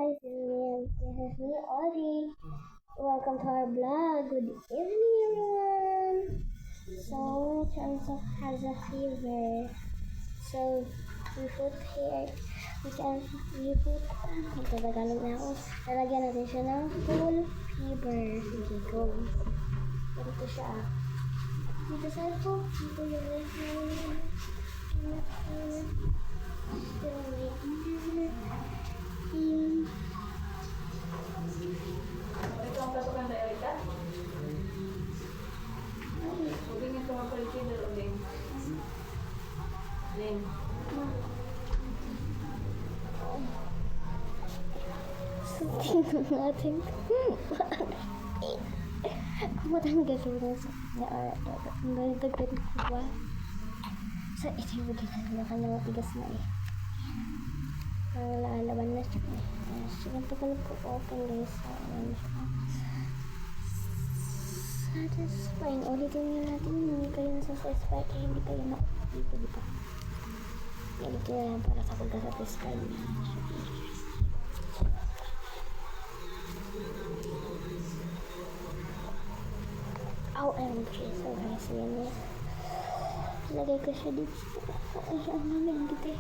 guys, this is me, Audrey. Welcome to our vlog. Good evening, everyone. So, Chanso has a fever. So, we put ito Tagalog na ako. Lalagyan natin siya ng full fever. Sige, go. Ganito siya. Dito sa ako. Dito yung Ito ang pasukan na Erika? Huwag nga tumapalit yung dalang. Ling. Tingnan natin. Matanggal ko na nagdagdag ko ba? Sa ito yung ginagawa ka na matigas na eh. Ang laalaban na siya eh. Sige, pagkalap ko open guys. Satisfying. Ulitin nyo natin. Hindi kayo nasasatisfy kaya hindi kayo dito dito. Ulitin nyo lang para sa pagkasatisfy. OMG. So guys, yan yan. Lagay ko siya dito. Ay, ang nagdito.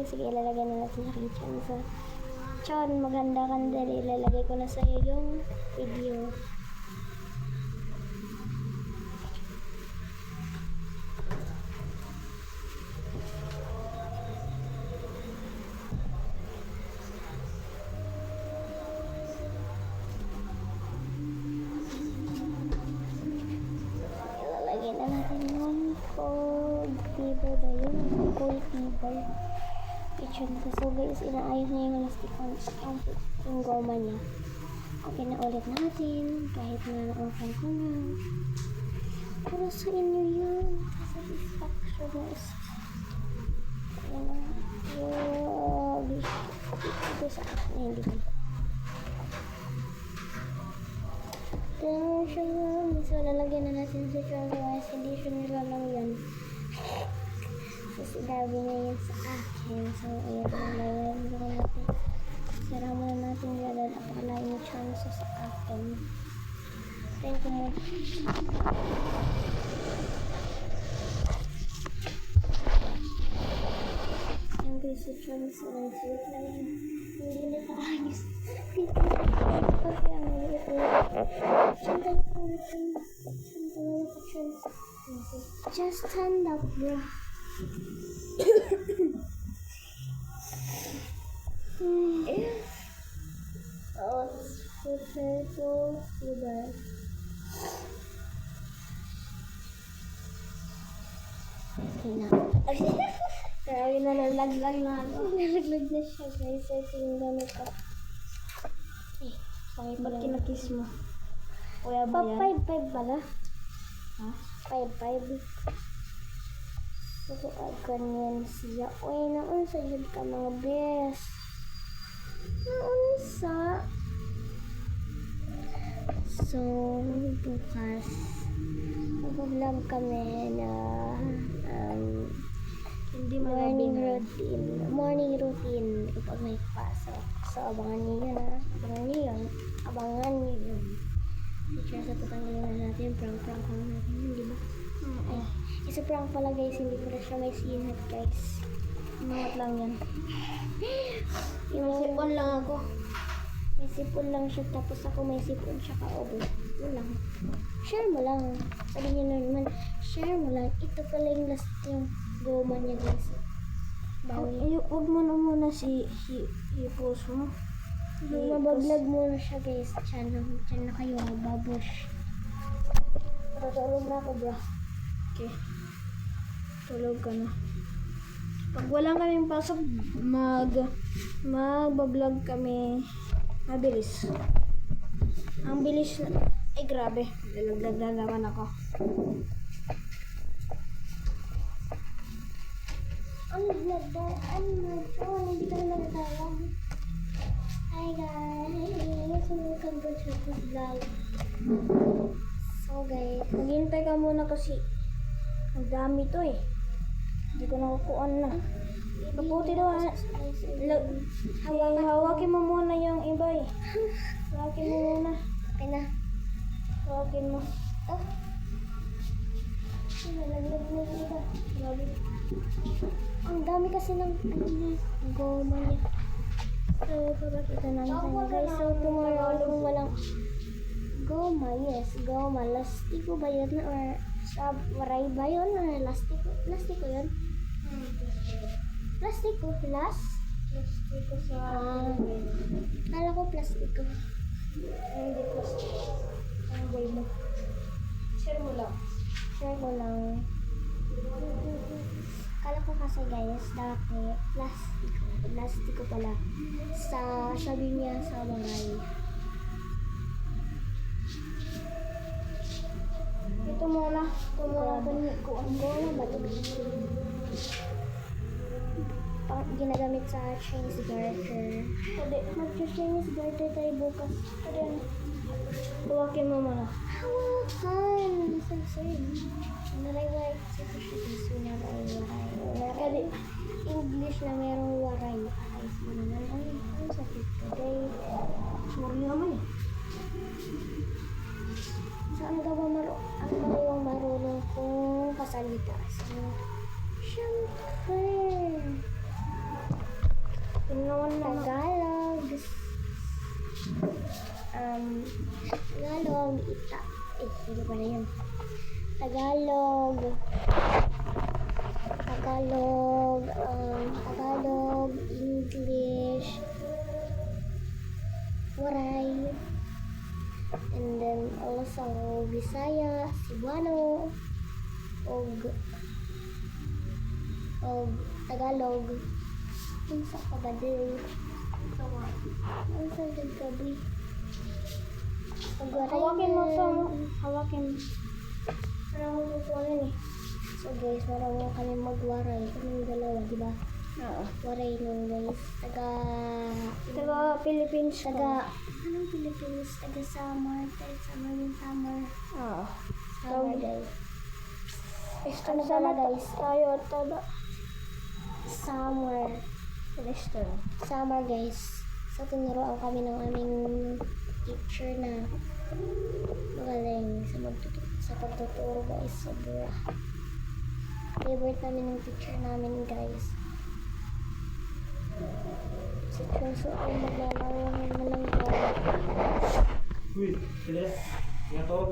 Sige, ilalagay na natin sa kitchen. So, Chon, maganda kandali. Ilalagay ko na sa'yo yung video. Ilalagay na natin yung cold fever ba yun? Cold fever. Kitchen ko. So guys, inaayos na yung elastikon. Yung goma niya. Okay na ulit natin. Kahit na na-open ko na. Para sa inyo yun. Satisfaction is. Ayan na. Ito sa akin. Hindi ko. Ito siya yun. So lalagyan na natin sa chocolate. Hindi siya nilalang yan. Sinabi niya yun sa akin. So, ayan, nalayan ko natin. Sara muna natin yan at apakalain yung chance sa akin. Thank you mo. Yung guys, yung chance na sweet lang yun. Hindi na kaayos. Kasi ang ulit ulit. Chanta yung ulit yun. Chanta yung chance. Just stand up, bro. Oh, potato fever. Kaya nalaglag na ako. Nalaglag na siya guys. Ito yung gamit ko. Ba't kinakis mo? Kuya ba yan? 5-5 pala. Ha? 5-5. So, ganyan siya. Uy, naunsa yun ka mga bes. Naunsa. So, bukas mag-vlog kami na hindi morning routine kapag may pasok. So, abangan niyo yun ha. Abangan niyo yun. Picture sa tatanggalin na natin. Prank lang natin yun, di ba? Ay. Isa prank pala guys, hindi ko na siya may sinat guys. Inuwat lang yan. May sipon lang ako. May sipon lang siya, tapos ako may sipon siya ka-over. Yun lang. Share mo lang. Sabi niyo na naman, share mo lang. Ito pala yung last yung goma niya guys. Bawi. Huwag mo na muna i-post mo. Mabablog muna siya guys. Diyan na kayo, babush. Tutulog na ako bro. Okay. Tulog ka na. Pag wala kaming pasok, mag-vlog kami. Mabilis. Ang bilis na. Ay, grabe. Lalaglag na naman ako. Hindi ka na nagtawag. Hi guys. Welcome to Chapos Vlog. So guys, Maghintay ka muna kasi ang dami to eh. Hindi ko nakukuhaan na. Maputi daw ah. Hawakin mo muna yung iba eh. Hawakin mo muna. Okay na. Hawakin mo. Oh. Nalaglag na yung iba. Grabe. Ang dami kasi ng ano niya, goma niya. So, papakita namin sa inyo guys. So, tomorrow kung walang goma, yes, goma. Lastiko ba yun? Or waray ba yun? Or lastiko? Lastiko yun? Plastiko? Plastiko sa... Kala ko plastiko. Hindi plastiko. Ang boy mo. Share mo lang. Share ko lang. Kala ko kasi guys, dati plastiko. Plastiko pala. Sabi niya sa waray. Ito muna. Ito ang goma ba ito? Ginagamit sa Chinese garter. Pwede. Mag-Chinese garter tayo bukas. Pwede yan. Hawakin mo muna. Hawakan! Nasasay. Naray-waray kasi ito siya guys. Naray-waray. Pwede English na merong waray. Ay, ang sakit ko guys. Sorry naman eh. Saan ka ba ano ba yung marunong kong kasalita? So, syempre. Tingnan na. Tagalog. Tagalog. Hindi pala yun. Tagalog. Tagalog. English. Waray. And then also Bisaya, Cebuano, og Tagalog. Ang sa kabadil. Ang sa gabi. Hawakin mo ito. Hawakin mo. Parang hukunin eh. So guys, marunong kami magwaray. Kaming dalawa, di ba? Oo. Waray nun guys. Taga Philippines. Anong Philippines? Taga Samar. Summer. Oo. Summer guys. Eastern Ano pala, guys? Tayo at taga. Summer. Eastern. Summer guys. So tinuruan kami ng aming teacher na magaling sa pagtuturo guys. Sobra. Favorite namin ng teacher namin guys. Si Chonso ay maglalaro ng malanggaw. Uy, sila. Yang torok